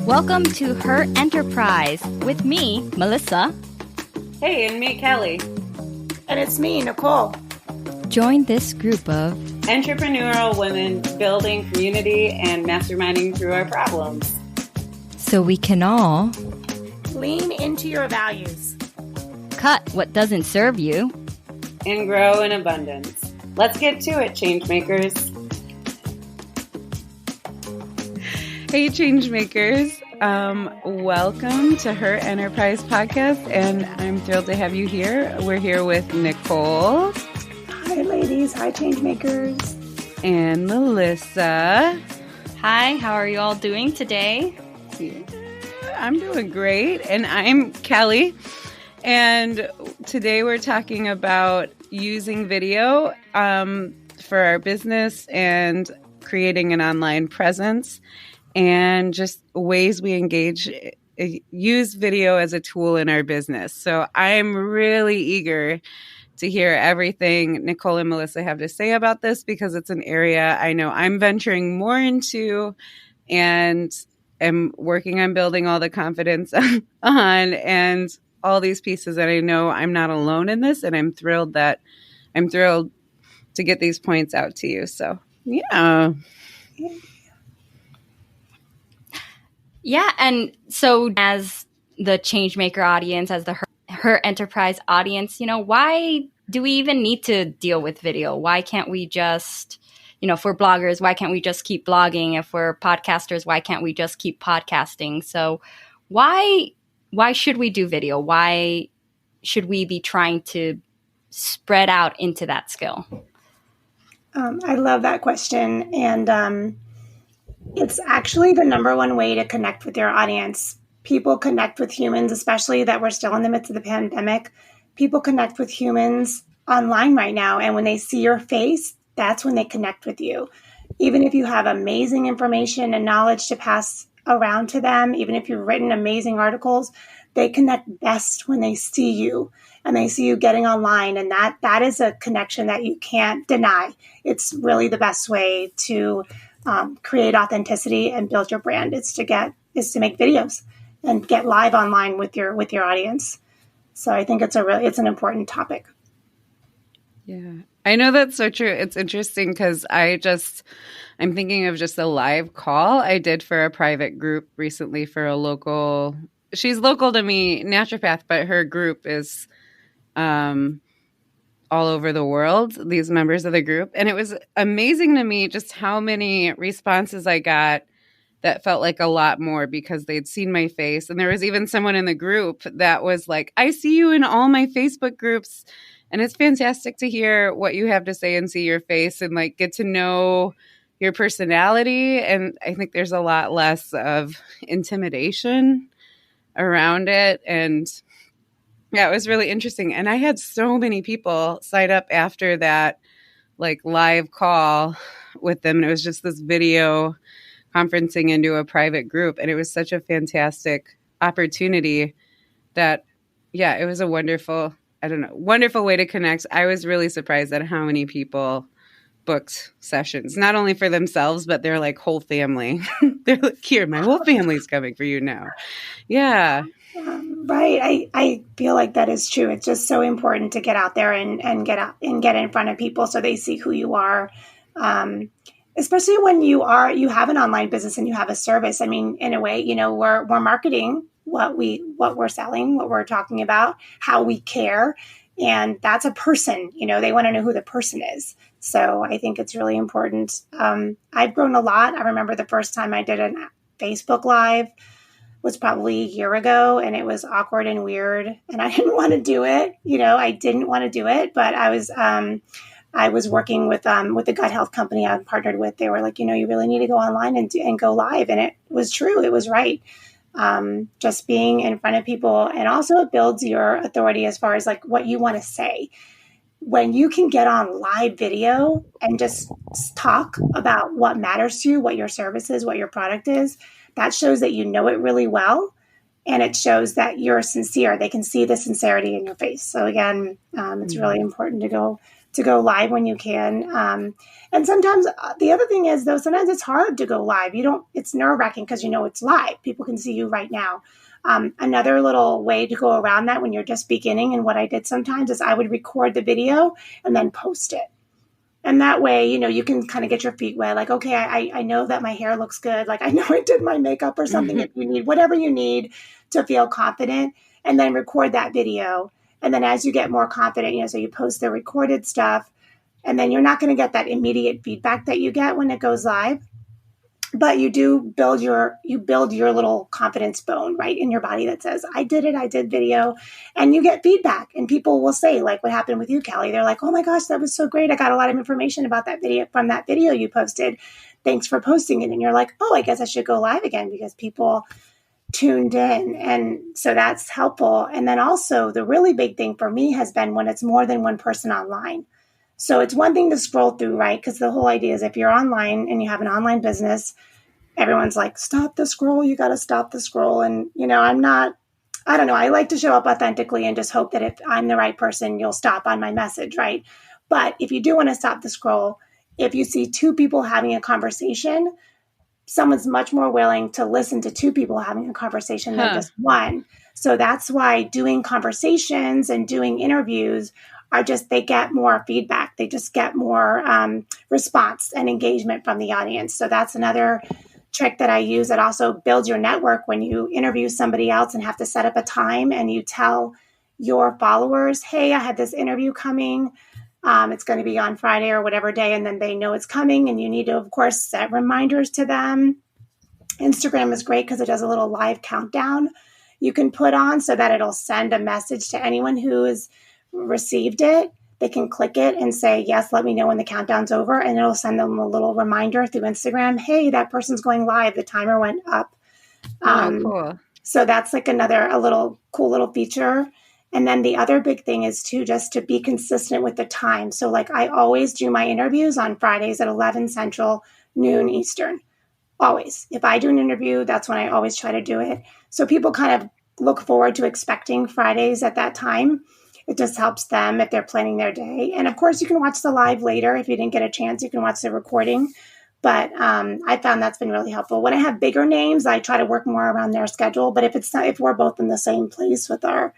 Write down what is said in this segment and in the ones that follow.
Welcome to Her Enterprise with me, Mellissa. Hey, and me, Kelly. And it's me, Nicole. Join this group of entrepreneurial women building community and masterminding through our problems. So we can all lean into your values, cut what doesn't serve you, and grow in abundance. Let's get to it, changemakers. Hey, changemakers. Welcome to Her Enterprise podcast, and I'm thrilled to have you here. We're here with Nicole. Hi, ladies. Hi, changemakers. And Mellissa. Hi, how are you all doing today? I'm doing great, and I'm Kelly. And today we're talking about using video for our business and creating an online presence, and just ways we use video as a tool in our business. So I'm really eager to hear everything Nicole and Mellissa have to say about this, because it's an area I know I'm venturing more into and am working on building all the confidence on, and all these pieces. And I know I'm not alone in this, and I'm thrilled to get these points out to you. So, yeah. Yeah, and so as the Changemaker audience, as the Her Enterprise audience, why do we even need to deal with video? Why can't we just, if we're bloggers, why can't we just keep blogging? If we're podcasters, why can't we just keep podcasting? So why should we do video? Why should we be trying to spread out into that skill? I love that question. And it's actually the number one way to connect with your audience. People connect with humans, especially that we're still in the midst of the pandemic. People connect with humans online right now. And when they see your face, that's when they connect with you. Even if you have amazing information and knowledge to pass around to them, even if you've written amazing articles, they connect best when they see you and they see you getting online. And that is a connection that you can't deny. It's really the best way to create authenticity and build your brand is to make videos and get live online with your audience. So I think it's an important topic. Yeah, I know that's so true. It's interesting because I'm thinking of just a live call I did for a private group recently for a local. She's local to me, naturopath, but her group is all over the world, these members of the group. And it was amazing to me just how many responses I got that felt like a lot more because they'd seen my face. And there was even someone in the group that was like, I see you in all my Facebook groups. And it's fantastic to hear what you have to say and see your face and like get to know your personality. And I think there's a lot less of intimidation around it. And yeah, it was really interesting. And I had so many people sign up after that like live call with them. And it was just this video conferencing into a private group. And it was such a fantastic opportunity that, yeah, it was a wonderful way to connect. I was really surprised at how many people booked sessions, not only for themselves, but their like whole family. They're like, here, my whole family's coming for you now. Yeah. Right. I feel like that is true. It's just so important to get out there and get in front of people so they see who you are. Especially when you have an online business and you have a service. I mean, in a way, we're marketing what we're selling, what we're talking about, how we care. And that's a person, they want to know who the person is. So I think it's really important. I've grown a lot. I remember the first time I did a Facebook Live was probably a year ago, and it was awkward and weird. And I didn't want to do it. I didn't want to do it, but I was working with the gut health company I'm partnered with. They were like, you really need to go online and go live. And it was true. It was right. Just being in front of people, and also it builds your authority as far as like what you want to say. When you can get on live video and just talk about what matters to you, what your service is, what your product is, that shows that you know it really well. And it shows that you're sincere. They can see the sincerity in your face. So again, it's really important to go to go live when you can. And sometimes the other thing is, though, sometimes it's hard to go live. It's nerve-wracking because it's live. People can see you right now. Another little way to go around that when you're just beginning, and what I did sometimes is I would record the video and then post it. And that way, you can kind of get your feet wet. Like, okay, I know that my hair looks good. Like, I know I did my makeup or something. If you need whatever you need to feel confident, and then record that video. And then as you get more confident, so you post the recorded stuff, and then you're not going to get that immediate feedback that you get when it goes live. But you do build your little confidence bone right in your body that says, I did it. I did video. And you get feedback, and people will say, like what happened with you, Kelly. They're like, oh my gosh, that was so great. I got a lot of information about that video from that video you posted. Thanks for posting it. And you're like, oh, I guess I should go live again because people tuned in. And so that's helpful. And then also the really big thing for me has been when it's more than one person online. So it's one thing to scroll through, right? Because the whole idea is if you're online and you have an online business, everyone's like, stop the scroll. You got to stop the scroll. And, I don't know. I like to show up authentically and just hope that if I'm the right person, you'll stop on my message, right? But if you do want to stop the scroll, if you see two people having a conversation, someone's much more willing to listen to two people having a conversation than just one. So that's why doing conversations and doing interviews they get more feedback. They just get more response and engagement from the audience. So that's another trick that I use that also builds your network when you interview somebody else and have to set up a time and you tell your followers, hey, I had this interview coming. It's going to be on Friday or whatever day. And then they know it's coming, and you need to, of course, set reminders to them. Instagram is great because it does a little live countdown you can put on so that it'll send a message to anyone who has received it. They can click it and say, yes, let me know when the countdown's over. And it'll send them a little reminder through Instagram. Hey, that person's going live. The timer went up. Cool. So that's like a little cool little feature. And then the other big thing is just to be consistent with the time. So like I always do my interviews on Fridays at 11 Central, noon Eastern. Always. If I do an interview, that's when I always try to do it. So people kind of look forward to expecting Fridays at that time. It just helps them if they're planning their day. And of course, you can watch the live later. If you didn't get a chance, you can watch the recording. But I found that's been really helpful. When I have bigger names, I try to work more around their schedule. But if we're both in the same place with our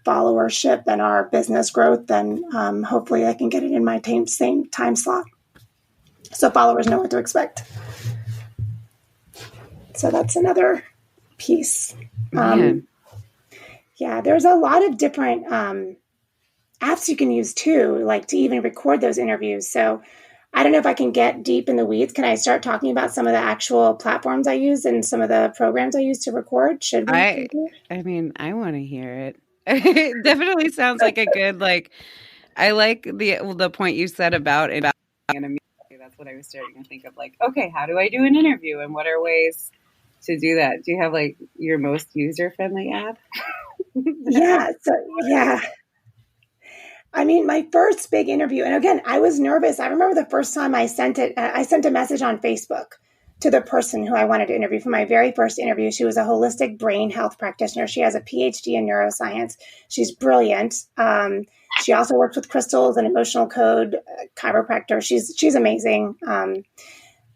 followership and our business growth, then hopefully I can get it in my same time slot. So followers know what to expect. So that's another piece. Yeah, there's a lot of different apps you can use too, like to even record those interviews. So I don't know if I can get deep in the weeds. Can I start talking about some of the actual platforms I use and some of the programs I use to record? Should we? I mean, I want to hear it. It definitely sounds like a good, I like the point you said about and immediately that's what I was starting to think of. Like, okay, how do I do an interview, and what are ways to do that? Do you have like your most user-friendly app? Yeah. I mean, my first big interview, and again, I was nervous. I remember the first time I sent a message on Facebook to the person who I wanted to interview for my very first interview. She was a holistic brain health practitioner. She has a PhD in neuroscience. She's brilliant. She also works with crystals and emotional code chiropractor. She's amazing.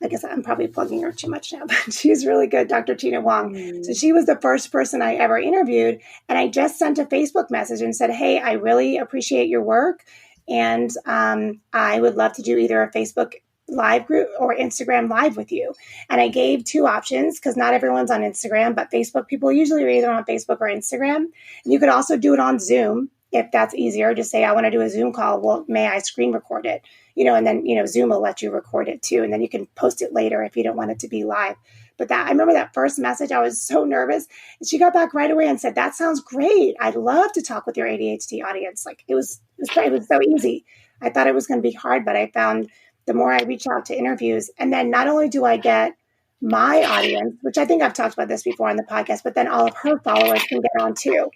I guess I'm probably plugging her too much now, but she's really good, Dr. Tina Wong. So she was the first person I ever interviewed. And I just sent a Facebook message and said, hey, I really appreciate your work. And I would love to do either a Facebook live group or Instagram live with you. And I gave two options because not everyone's on Instagram, but Facebook people usually are either on Facebook or Instagram. And you could also do it on Zoom if that's easier. Just say, I want to do a Zoom call. Well, may I screen record it? And then, Zoom will let you record it too. And then you can post it later if you don't want it to be live. But I remember that first message, I was so nervous. And she got back right away and said, that sounds great. I'd love to talk with your ADHD audience. Like it was so easy. I thought it was going to be hard, but I found the more I reach out to interviews, and then not only do I get my audience, which I think I've talked about this before on the podcast, but then all of her followers can get on too.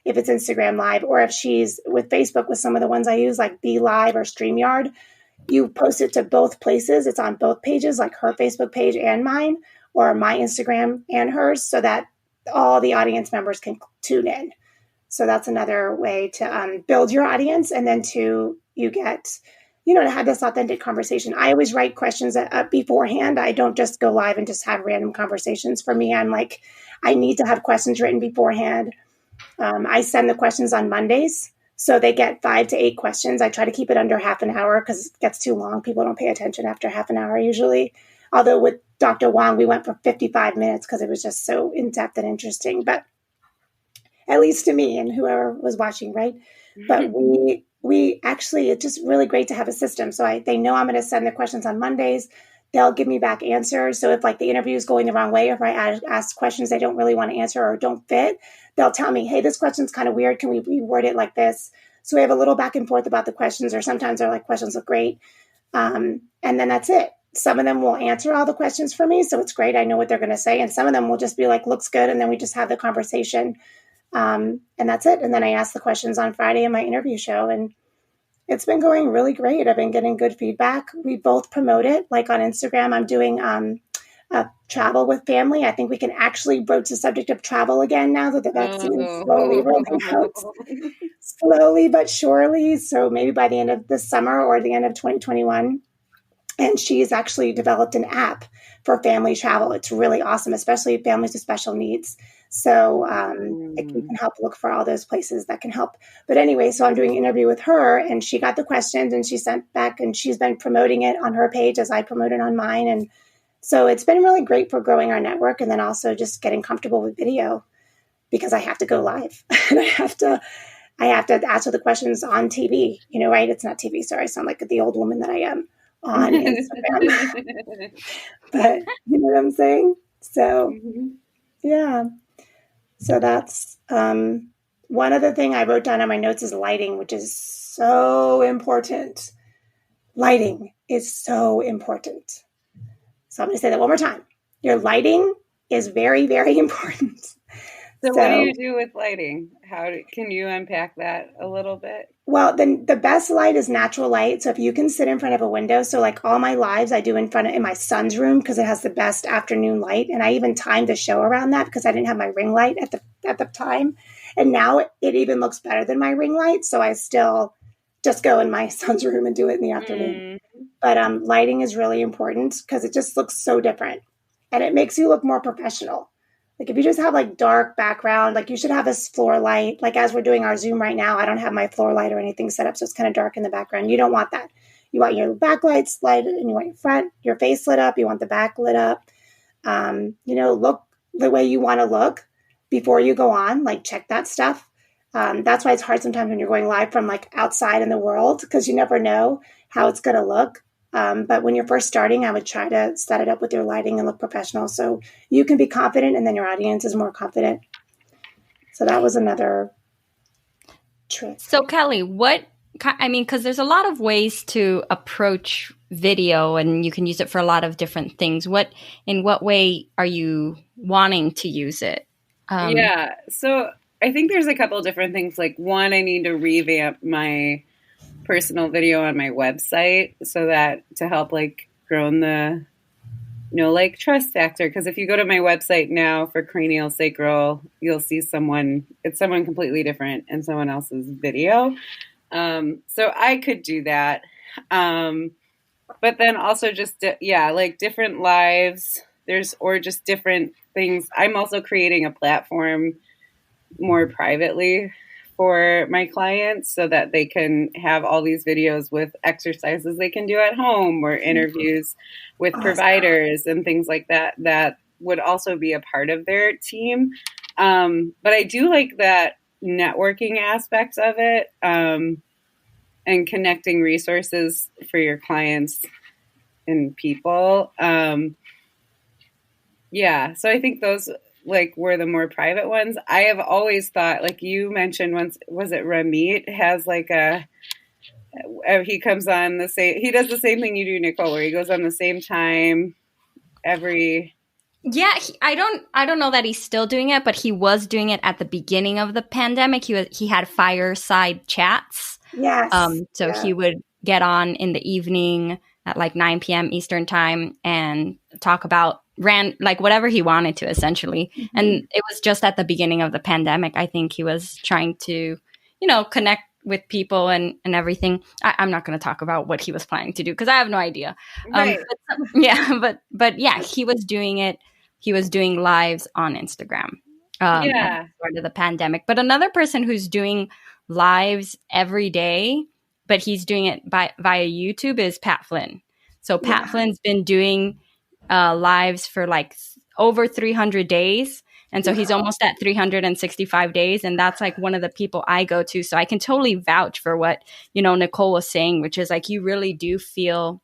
If it's Instagram live, or if she's with Facebook with some of the ones I use, like Be Live or StreamYard, you post it to both places. It's on both pages, like her Facebook page and mine, or my Instagram and hers, so that all the audience members can tune in. So that's another way to build your audience and then to you get, to have this authentic conversation. I always write questions beforehand. I don't just go live and just have random conversations. For me, I'm like, I need to have questions written beforehand. I send the questions on Mondays. So they get 5 to 8 questions. I try to keep it under half an hour because it gets too long. People don't pay attention after half an hour usually. Although with Dr. Wong, we went for 55 minutes because it was just so in-depth and interesting. But at least to me and whoever was watching, right? But we actually, it's just really great to have a system. So they know I'm going to send the questions on Mondays. They'll give me back answers. So if like the interview is going the wrong way, or if I ask questions they don't really want to answer or don't fit, they'll tell me, hey, this question's kind of weird. Can we reword it like this? So we have a little back and forth about the questions, or sometimes they're like, questions look great. And then that's it. Some of them will answer all the questions for me. So it's great. I know what they're going to say. And some of them will just be like, looks good. And then we just have the conversation. And that's it. And then I ask the questions on Friday in my interview show. And it's been going really great. I've been getting good feedback. We both promote it. Like on Instagram, I'm doing travel with family. I think we can actually broach the subject of travel again now that the vaccine is slowly rolling out. Slowly but surely. So maybe by the end of the summer or the end of 2021. And she's actually developed an app for family travel. It's really awesome, especially families with special needs. So you can help look for all those places that can help. But anyway, so I'm doing an interview with her, and she got the questions and she sent back, and she's been promoting it on her page as I promote it on mine. And so it's been really great for growing our network, and then also just getting comfortable with video because I have to go live and I have to answer the questions on TV, right? It's not TV. Sorry. I sound like the old woman that I am on Instagram. But you know what I'm saying? So, yeah. So that's one other thing I wrote down on my notes is lighting, which is so important. Lighting is so important. So I'm going to say that one more time. Your lighting is very, very important. So what do you do with lighting? Can you unpack that a little bit? Well, then the best light is natural light. So if you can sit in front of a window, so like all my lives I do in my son's room because it has the best afternoon light. And I even timed the show around that because I didn't have my ring light at the time. And now it even looks better than my ring light. So I still just go in my son's room and do it in the afternoon. But lighting is really important because it just looks so different. And it makes you look more professional. Like if you just have like dark background, like you should have a floor light. Like as we're doing our Zoom right now, I don't have my floor light or anything set up. So it's kind of dark in the background. You don't want that. You want your backlights lighted and you want your face lit up. You want the back lit up. Look the way you want to look before you go on, like check that stuff. That's why it's hard sometimes when you're going live from like outside in the world, because you never know how it's going to look. But when you're first starting, I would try to set it up with your lighting and look professional so you can be confident and then your audience is more confident. So that was another trick. So Kelly, because there's a lot of ways to approach video and you can use it for a lot of different things. In what way are you wanting to use it? Yeah. So I think there's a couple different things. Like one, I need to revamp my personal video on my website so that to help like grow the trust factor, because if you go to my website now for cranial sacral, you'll see it's someone completely different in someone else's video. So I could do that, but then also just like different lives or just different things. I'm also creating a platform more privately for my clients so that they can have all these videos with exercises they can do at home or interviews with providers and things like that would also be a part of their team. But I do like that networking aspect of it, and connecting resources for your clients and people. So I think those were the more private ones. I have always thought, like you mentioned once, was it Ramit has he comes on he does the same thing you do, Nicole, where he goes on the same time every. Yeah, I don't know that he's still doing it, but he was doing it at the beginning of the pandemic. He had fireside chats. Yes. He would get on in the evening at like 9 p.m. Eastern time and talk about whatever he wanted to, essentially. Mm-hmm. And it was just at the beginning of the pandemic. I think he was trying to, connect with people and everything. I'm not going to talk about what he was planning to do because I have no idea. Right. But yeah, he was doing it. He was doing lives on Instagram at the start of the pandemic. But another person who's doing lives every day, but he's doing it via YouTube, is Pat Flynn. So Pat Flynn's been doing lives for like over 300 days. And so he's almost at 365 days. And that's like one of the people I go to. So I can totally vouch for what, Nicole was saying, which is like, you really do feel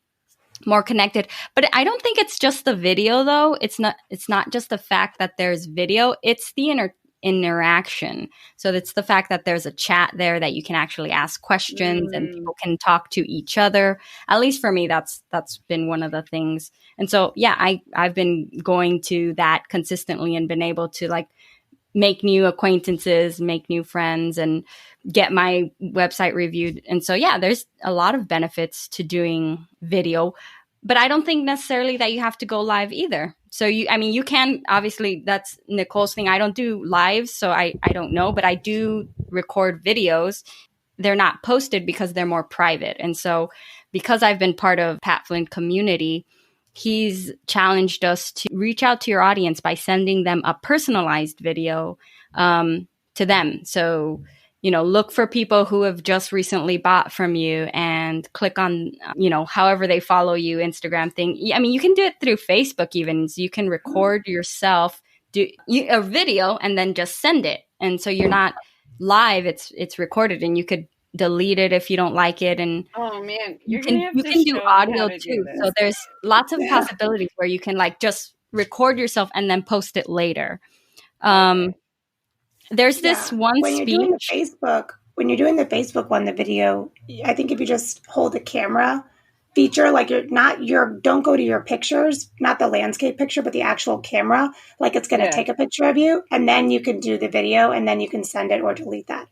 more connected. But I don't think it's just the video though. It's not just the fact that there's video, it's the interaction. So it's the fact that there's a chat there that you can actually ask questions and people can talk to each other. At least for me, that's been one of the things. And so, yeah, I've been going to that consistently and been able to like make new acquaintances, make new friends, and get my website reviewed. And so, yeah, there's a lot of benefits to doing video, but I don't think necessarily that you have to go live either. So you can, obviously that's Nicole's thing. I don't do lives, so I don't know, but I do record videos. They're not posted because they're more private. And so because I've been part of Pat Flynn community, he's challenged us to reach out to your audience by sending them a personalized video to them. So, look for people who have just recently bought from you and click on, however they follow you, Instagram thing. I mean, you can do it through Facebook even. So you can record yourself, do a video and then just send it. And so you're not live, it's recorded, and you could delete it if you don't like it. And oh man, you can do audio too. So there's lots of possibilities where you can like just record yourself and then post it later. There's this one when speech. When you're doing the Facebook one, the video, I think if you just hold the camera feature, like don't go to your pictures, not the landscape picture, but the actual camera, like it's going to take a picture of you, and then you can do the video, and then you can send it or delete that.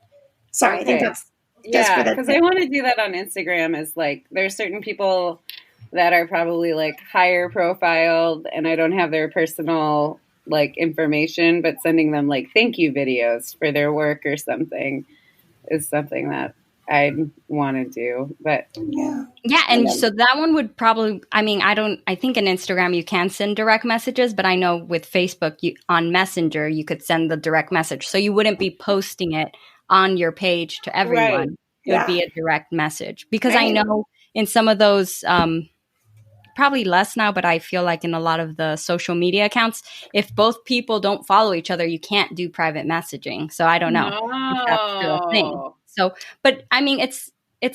Sorry, I think that's just for the because I want to do that on Instagram. Is like there's certain people that are probably like higher profiled, and I don't have their personal like information, but sending them like thank you videos for their work or something is something that I want to do. But and so that one would probably, I think in Instagram you can send direct messages, but I know with Facebook on Messenger you could send the direct message, so you wouldn't be posting it on your page to everyone. Right. It would be a direct message, because I know in some of those probably less now, but I feel like in a lot of the social media accounts, if both people don't follow each other, you can't do private messaging. So I don't know if that's still a thing. So, but I mean, it's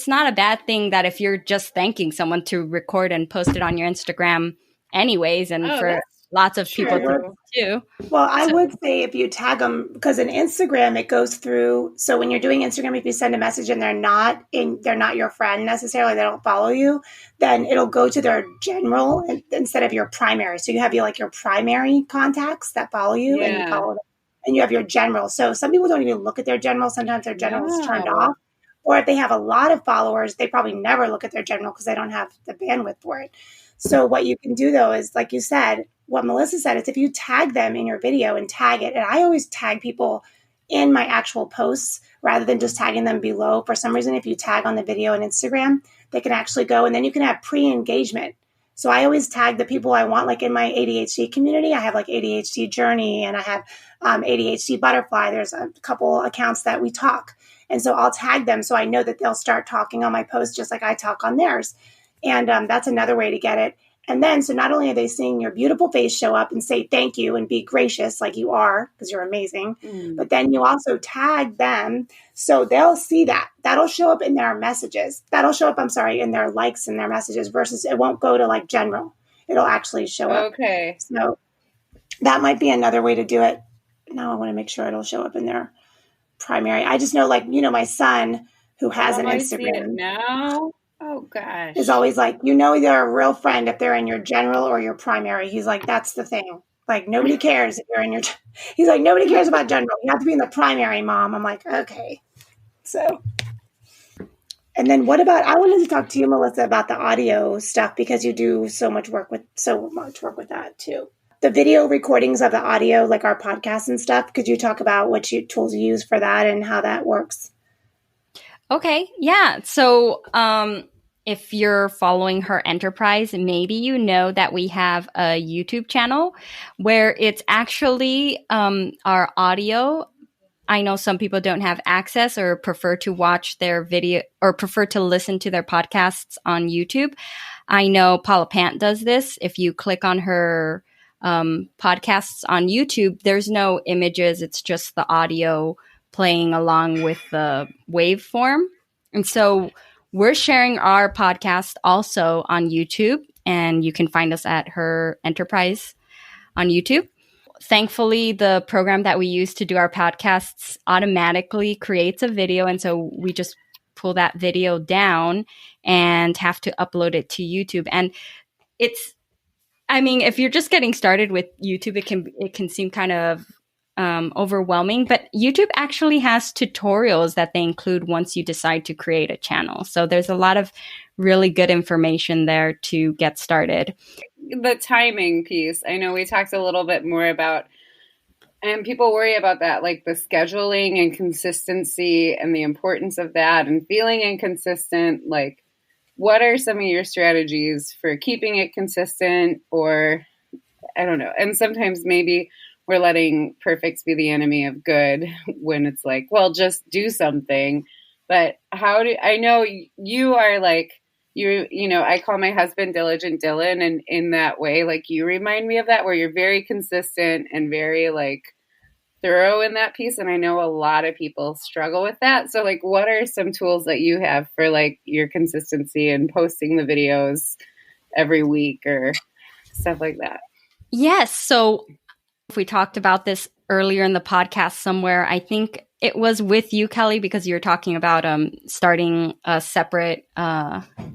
not a bad thing that if you're just thanking someone to record and post it on your Instagram anyways, and for lots of people to do. Well, I would say if you tag them, because in Instagram it goes through. So when you're doing Instagram, if you send a message and they're not your friend necessarily, they don't follow you, then it'll go to their general instead of your primary. So you have your primary contacts that follow you, and you follow them, and you have your general. So some people don't even look at their general. Sometimes their general is turned off. Or if they have a lot of followers, they probably never look at their general because they don't have the bandwidth for it. So what you can do, though, is like you said, what Mellissa said, is if you tag them in your video and tag it, and I always tag people in my actual posts rather than just tagging them below. For some reason, if you tag on the video on Instagram, they can actually go, and then you can have pre-engagement. So I always tag the people I want, like in my ADHD community. I have like ADHD Journey, and I have ADHD Butterfly. There's a couple accounts that we talk. And so I'll tag them so I know that they'll start talking on my posts just like I talk on theirs. And that's another way to get it. And then, so not only are they seeing your beautiful face show up and say thank you and be gracious like you are, because you're amazing, but then you also tag them so they'll see that. That'll show up in their messages. That'll show up, in their likes and their messages, versus it won't go to like general. It'll actually show up. Okay. So that might be another way to do it. Now I want to make sure it'll show up in their primary. I just know, my son who has an Instagram now. Oh gosh. Is always like, they're a real friend if they're in your general or your primary. He's like, that's the thing. Like, nobody cares if you're in your, he's like, nobody cares about general. You have to be in the primary, Mom. I'm like, okay. So, and then I wanted to talk to you, Mellissa, about the audio stuff, because you do so much work with that too. The video recordings of the audio, like our podcasts and stuff. Could you talk about what tools you use for that and how that works? Okay. Yeah. So, if you're following her enterprise, maybe you know that we have a YouTube channel where it's actually our audio. I know some people don't have access or prefer to watch their video or prefer to listen to their podcasts on YouTube. I know Paula Pant does this. If you click on her podcasts on YouTube, there's no images. It's just the audio playing along with the waveform. And so we're sharing our podcast also on YouTube, and you can find us at her enterprise on YouTube. Thankfully, the program that we use to do our podcasts automatically creates a video. And so we just pull that video down and have to upload it to YouTube. And it's, I mean, if you're just getting started with YouTube, it can seem kind of overwhelming, but YouTube actually has tutorials that they include once you decide to create a channel. So there's a lot of really good information there to get started. The timing piece, I know we talked a little bit more about, and people worry about that, like the scheduling and consistency and the importance of that and feeling inconsistent. Like, what are some of your strategies for keeping it consistent? Or, I don't know. And sometimes maybe we're letting perfect be the enemy of good when it's like, well, just do something. But I know you are like, you know, I call my husband Diligent Dylan, and in that way, like, you remind me of that, where you're very consistent and very like thorough in that piece. And I know a lot of people struggle with that. So like, what are some tools that you have for like your consistency and posting the videos every week or stuff like that? Yes. So if we talked about this earlier in the podcast somewhere, I think it was with you, Kelly, because you were talking about starting a separate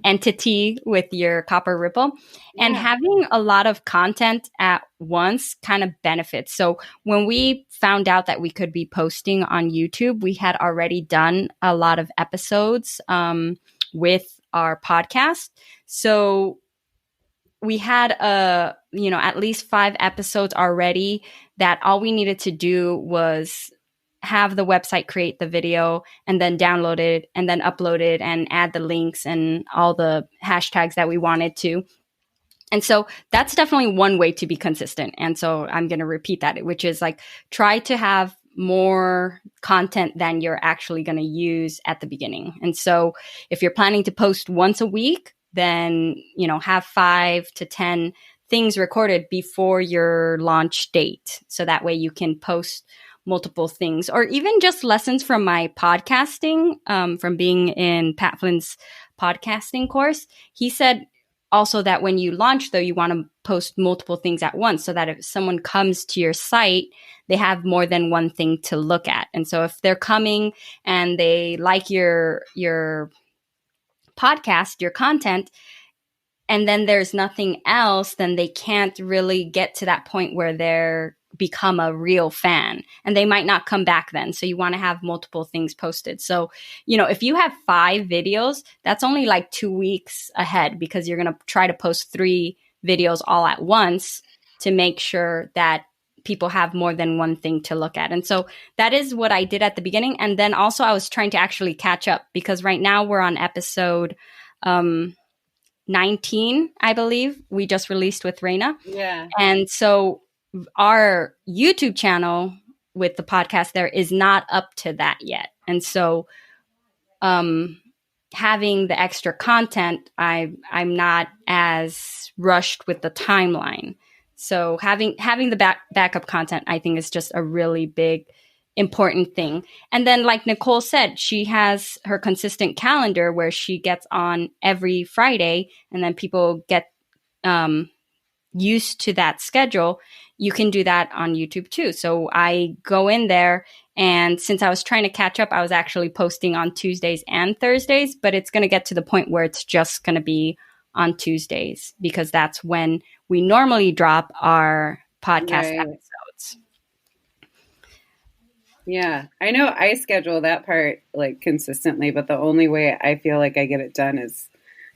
entity with your Copper Ripple. Yeah. And having a lot of content at once kind of benefits. So when we found out that we could be posting on YouTube, we had already done a lot of episodes with our podcast. So we had at least 5 episodes already that all we needed to do was have the website create the video and then download it and then upload it and add the links and all the hashtags that we wanted to. And so that's definitely one way to be consistent. And so I'm going to repeat that, which is like, try to have more content than you're actually going to use at the beginning. And so if you're planning to post once a week, then, have 5 to 10 things recorded before your launch date. So that way you can post multiple things, or even just lessons from my podcasting, from being in Pat Flynn's podcasting course. He said also that when you launch, though, you want to post multiple things at once so that if someone comes to your site, they have more than one thing to look at. And so if they're coming and they like your podcast, your content, and then there's nothing else, then they can't really get to that point where they're become a real fan, and they might not come back then. So you want to have multiple things posted. So, if you have 5 videos, that's only like 2 weeks ahead, because you're going to try to post 3 videos all at once to make sure that people have more than one thing to look at. And so that is what I did at the beginning. And then also I was trying to actually catch up, because right now we're on episode 19, I believe. We just released with Reina. Yeah. And so our YouTube channel with the podcast there is not up to that yet. And so having the extra content, I'm not as rushed with the timeline. So having the backup content, I think, is just a really big, important thing. And then, like Nicole said, she has her consistent calendar where she gets on every Friday, and then people get used to that schedule. You can do that on YouTube too. So I go in there, and since I was trying to catch up, I was actually posting on Tuesdays and Thursdays, but it's going to get to the point where it's just going to be on Tuesdays, because that's when we normally drop our podcast episodes. Yeah, I know I schedule that part like consistently, but the only way I feel like I get it done is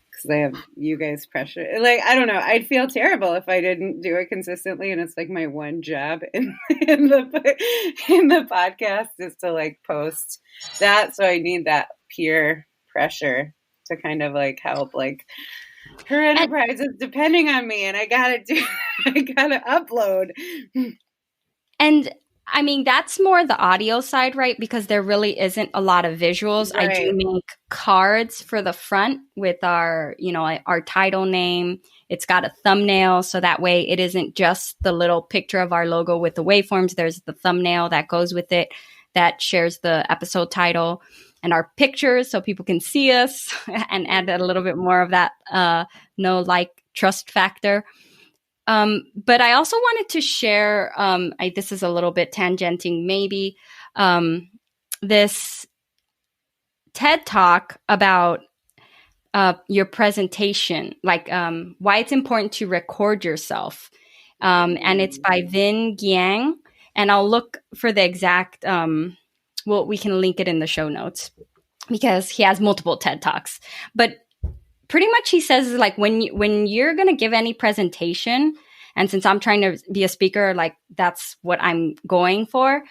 because I have you guys pressure. Like, I don't know. I'd feel terrible if I didn't do it consistently, and it's like my one job in the podcast is to like post that. So I need that peer pressure to kind of like help, like her enterprise is depending on me and I gotta upload. And I mean, that's more the audio side, right? Because there really isn't a lot of visuals. Right. I do make cards for the front with our, our title name. It's got a thumbnail. So that way it isn't just the little picture of our logo with the waveforms. There's the thumbnail that goes with it that shares the episode title and our pictures so people can see us and add a little bit more of that trust factor. But I also wanted to share, this is a little bit tangenting maybe, this TED Talk about your presentation, like why it's important to record yourself. And it's by Vin Giang. And I'll look for the exact, we can link it in the show notes because he has multiple TED Talks. But pretty much he says like when you're going to give any presentation, and since I'm trying to be a speaker, like that's what I'm going for,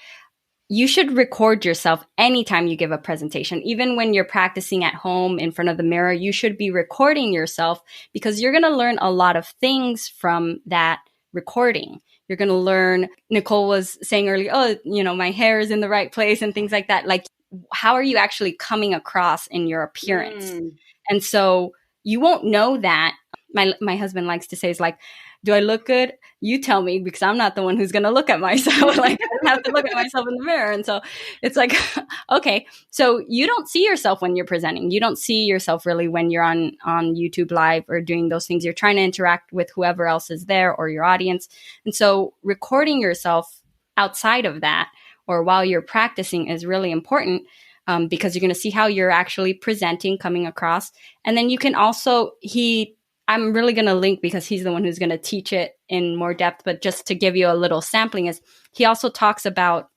you should record yourself anytime you give a presentation. Even when you're practicing at home in front of the mirror, you should be recording yourself because you're going to learn a lot of things from that recording. You're going to learn, Nicole was saying earlier, my hair is in the right place and things like that. Like, how are you actually coming across in your appearance? And so you won't know that. My husband likes to say, is like, do I look good? You tell me, because I'm not the one who's going to look at myself. Like, I don't have to look at myself in the mirror. And so it's like, okay, so you don't see yourself when you're presenting. You don't see yourself really when you're on YouTube Live or doing those things. You're trying to interact with whoever else is there or your audience. And so recording yourself outside of that or while you're practicing is really important. Because you're going to see how you're actually presenting, coming across. And then you can also, I'm really going to link because he's the one who's going to teach it in more depth. But just to give you a little sampling, is he also talks about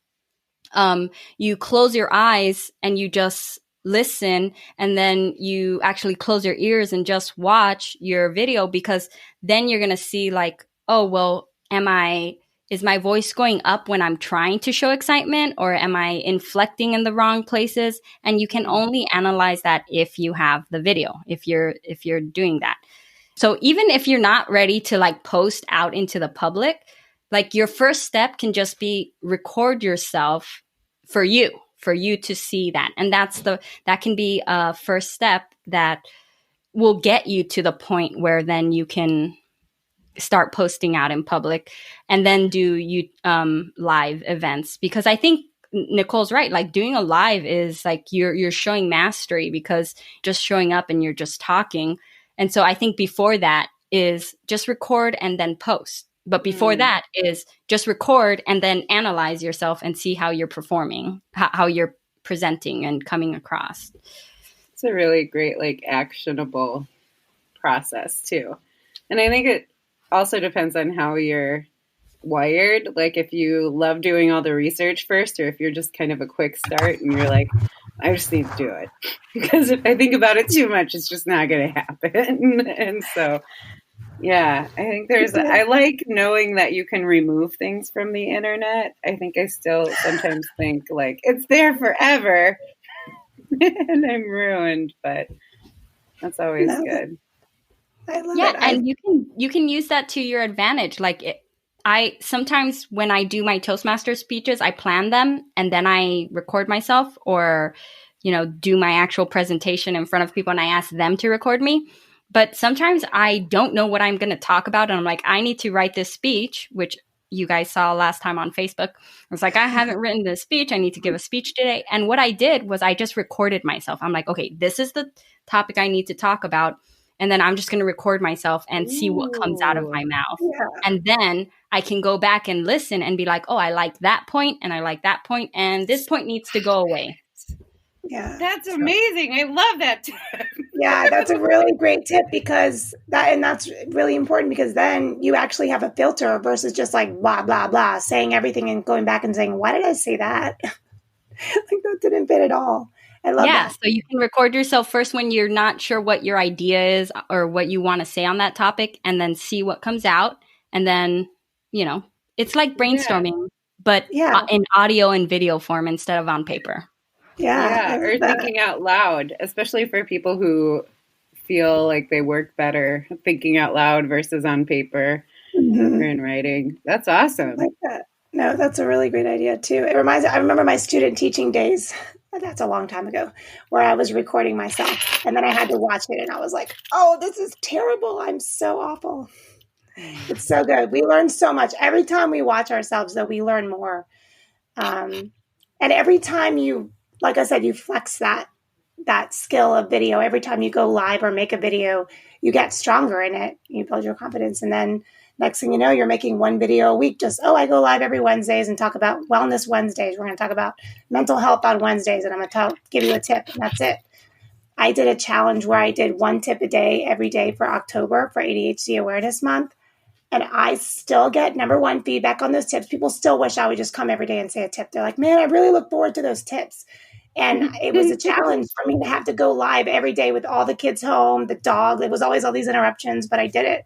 you close your eyes and you just listen, and then you actually close your ears and just watch your video, because then you're going to see like, oh, well, is my voice going up when I'm trying to show excitement, or am I inflecting in the wrong places? And you can only analyze that if you have the video, if you're doing that. So even if you're not ready to like post out into the public, like your first step can just be record yourself for you to see that. And that can be a first step that will get you to the point where then you can start posting out in public and then do live events. Because I think Nicole's right. Like doing a live is like you're showing mastery, because just showing up and you're just talking. And so I think before that is just record and then post. But before that is just record and then analyze yourself and see how you're performing, how you're presenting and coming across. It's a really great, like, actionable process too. And I think it also depends on how you're wired. Like if you love doing all the research first, or if you're just kind of a quick start and you're like, I just need to do it. Because if I think about it too much, it's just not going to happen. And so, yeah, I think I like knowing that you can remove things from the internet. I think I still sometimes think like it's there forever and I'm ruined, but that's always good. I love it. And you can use that to your advantage. Like I sometimes when I do my Toastmaster speeches, I plan them and then I record myself, or, do my actual presentation in front of people and I ask them to record me. But sometimes I don't know what I'm going to talk about. And I'm like, I need to write this speech, which you guys saw last time on Facebook. I was like, I haven't written this speech. I need to give a speech today. And what I did was I just recorded myself. I'm like, okay, this is the topic I need to talk about. And then I'm just going to record myself and see what comes out of my mouth. Yeah. And then I can go back and listen and be like, oh, I like that point and I like that point, and this point needs to go away. Yeah. That's amazing. I love that tip. Yeah, that's a really great tip, because that's really important, because then you actually have a filter versus just like blah, blah, blah, saying everything and going back and saying, why did I say that? Like that didn't fit at all. I love that. Yeah, so you can record yourself first when you're not sure what your idea is or what you want to say on that topic, and then see what comes out. And then, it's like brainstorming, but in audio and video form instead of on paper. Yeah. Or thinking out loud, especially for people who feel like they work better thinking out loud versus on paper or in writing. That's awesome. I like that. No, that's a really great idea too. I remember my student teaching days. That's a long time ago, where I was recording myself and then I had to watch it and I was like, oh, this is terrible. I'm so awful. It's so good. We learn so much. Every time we watch ourselves, though, we learn more. And every time you, like I said, you flex that skill of video. Every time you go live or make a video, you get stronger in it. You build your confidence. And then next thing you know, you're making one video a week. I go live every Wednesdays and talk about Wellness Wednesdays. We're going to talk about mental health on Wednesdays, and I'm going to give you a tip, and that's it. I did a challenge where I did one tip a day every day for October for ADHD Awareness Month. And I still get, number one, feedback on those tips. People still wish I would just come every day and say a tip. They're like, man, I really look forward to those tips. And it was a challenge for me to have to go live every day with all the kids home, the dog. It was always all these interruptions, but I did it.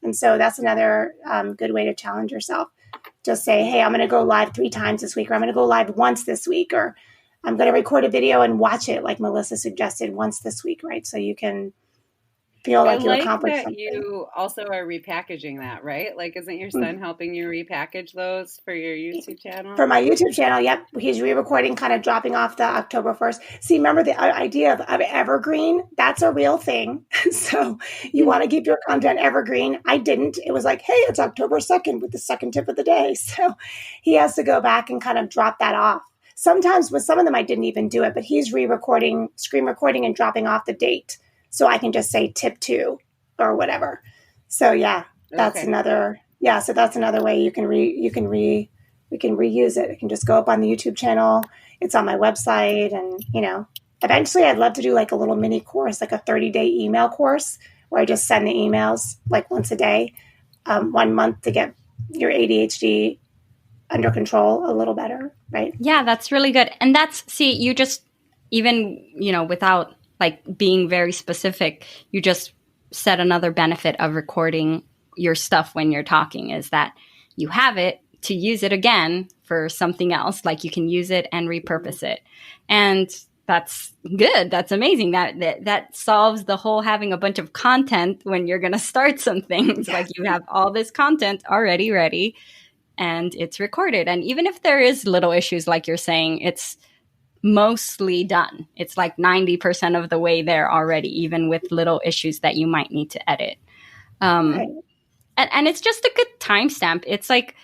And so that's another good way to challenge yourself. Just say, hey, I'm going to go live 3 times this week, or I'm going to go live once this week, or I'm going to record a video and watch it, like Mellissa suggested, once this week, right? So you can feel like you accomplished something. You also are repackaging that, right? Like, isn't your son helping you repackage those for your YouTube channel? For my YouTube channel, yep. He's re-recording, kind of dropping off the October 1st. See, remember the idea of evergreen? That's a real thing. So you want to keep your content evergreen. I didn't. It was like, hey, it's October 2nd with the second tip of the day. So he has to go back and kind of drop that off. Sometimes with some of them, I didn't even do it, but he's re-recording, screen recording and dropping off the date. So I can just say tip 2 or whatever. So yeah, that's another way we can reuse it. It can just go up on the YouTube channel. It's on my website. And, eventually I'd love to do like a little mini course, like a 30-day email course where I just send the emails like once a day, 1 month to get your ADHD under control a little better. Right. Yeah, that's really good. And you just, even, without like being very specific, you just said another benefit of recording your stuff when you're talking is that you have it to use it again for something else. Like you can use it and repurpose it. And that's good. That's amazing. That solves the whole having a bunch of content when you're going to start some things. Like you have all this content already ready and it's recorded. And even if there is little issues, like you're saying, it's mostly done. It's like 90% of the way there already, even with little issues that you might need to edit. Right. And it's just a good timestamp. It's like,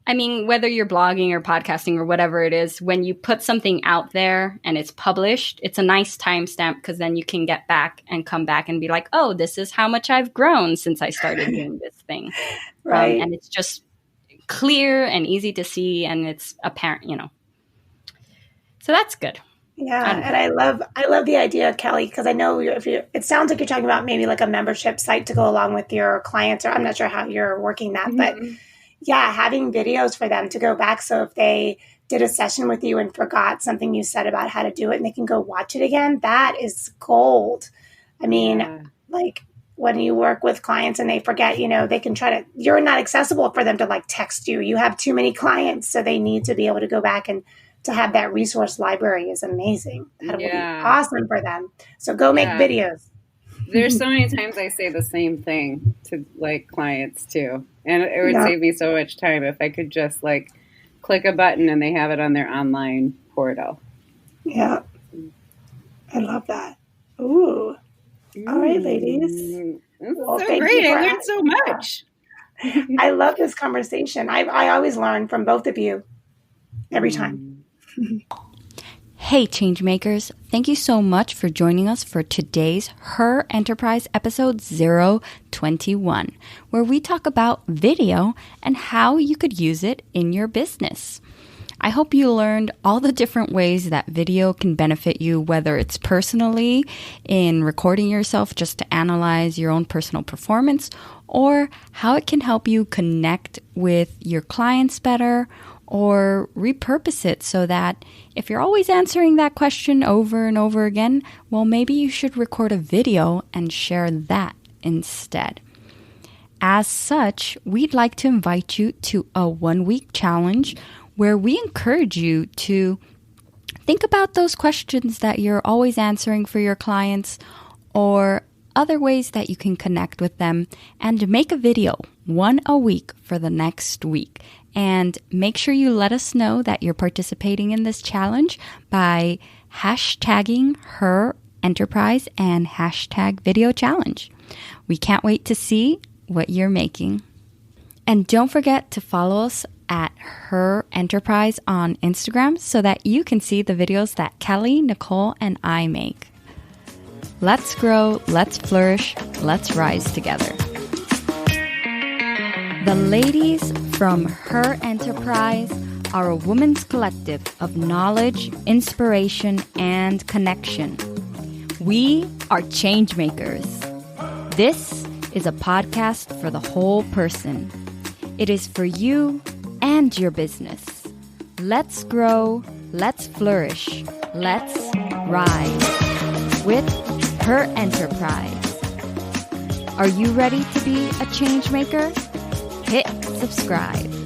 I mean, whether you're blogging or podcasting or whatever it is, when you put something out there and it's published, it's a nice timestamp because then you can get back and come back and be like, oh, this is how much I've grown since I started doing this thing. Right. And it's just clear and easy to see and it's apparent, So that's good. Yeah, and I love the idea, Kelly, because I know it sounds like you're talking about maybe like a membership site to go along with your clients, or I'm not sure how you're working that, but yeah, having videos for them to go back. So if they did a session with you and forgot something you said about how to do it, and they can go watch it again, that is gold. I mean, like when you work with clients and they forget, they can you're not accessible for them to like text you. You have too many clients, so they need to be able to go back, and to have that resource library is amazing. That would be awesome for them. So go make videos. There's so many times I say the same thing to like clients too. And it would save me so much time if I could just like click a button and they have it on their online portal. Yeah. I love that. Ooh. All right, ladies. Well, so great. I learned so much. I love this conversation. I always learn from both of you every time. Hey, Changemakers. Thank you so much for joining us for today's Her Enterprise episode 021, where we talk about video and how you could use it in your business. I hope you learned all the different ways that video can benefit you, whether it's personally in recording yourself just to analyze your own personal performance, or how it can help you connect with your clients better, or repurpose it so that if you're always answering that question over and over again, well, maybe you should record a video and share that instead. As such, we'd like to invite you to a 1-week challenge where we encourage you to think about those questions that you're always answering for your clients or other ways that you can connect with them, and make a video, one a week for the next week. And make sure you let us know that you're participating in this challenge by hashtagging Her Enterprise and hashtag Video Challenge. We can't wait to see what you're making. And don't forget to follow us at Her Enterprise on Instagram so that you can see the videos that Kelly, Nicole, and I make. Let's grow, let's flourish, let's rise together. The ladies from Her Enterprise are a women's collective of knowledge, inspiration, and connection. We are change makers. This is a podcast for the whole person. It is for you and your business. Let's grow, let's flourish, let's rise with Her Enterprise. Are you ready to be a change maker? Hit subscribe.